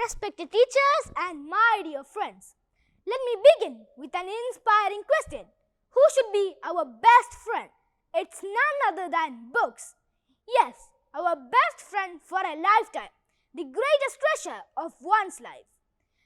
respected teachers and my dear friends. Let me begin with an inspiring question. Who should be our best friend? It's none other than books. Yes, our best friend for a lifetime, the greatest treasure of one's life.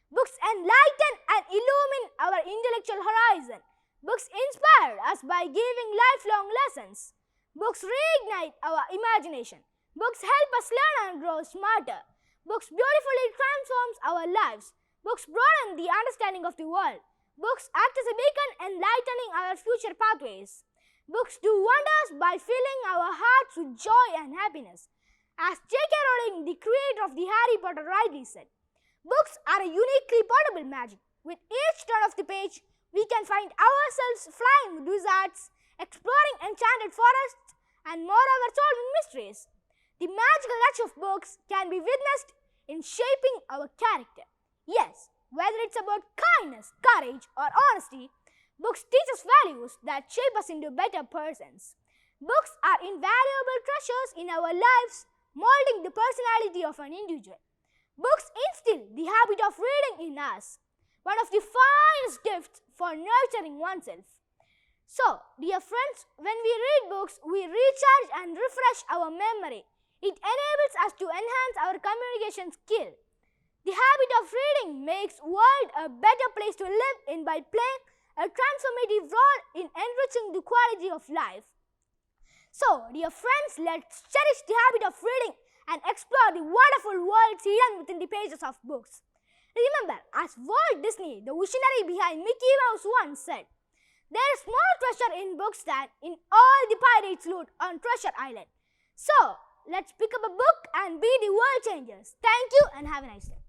Books enlighten and illumine our intellectual horizon. Books inspire us by giving lifelong lessons. Books reignite our imagination. Books help us learn and grow smarter. Books beautifully transforms our lives. Books broaden the understanding of the world. Books act as a beacon enlightening our future pathways. Books do wonders by filling our hearts with joy and happiness. As J.K. Rowling, the creator of the Harry Potter, rightly said, books are a uniquely portable magic. With each turn of the page, we can find ourselves flying with wizards, exploring enchanted forests, and moreover solving mysteries. The magical touch of books can be witnessed in shaping our character. Yes, whether it's about kindness, courage, or honesty, books teach us values that shape us into better persons. Books are invaluable treasures in our lives, molding the personality of an individual. Books instill the habit of reading in us, one of the finest gifts for nurturing oneself. So, dear friends, when we read books, we recharge and refresh our memory. It enables us to enhance our communication skill. The habit of reading makes the world a better place to live in by playing a transformative role in enriching the quality of life. So, dear friends, let's cherish the habit of reading and explore the wonderful worlds hidden within the pages of books. Remember, as Walt Disney, the visionary behind Mickey Mouse, once said, there is more treasure in books than in all the pirates' loot on Treasure Island. So, let's pick up a book and be the world changers. Thank you and have a nice day.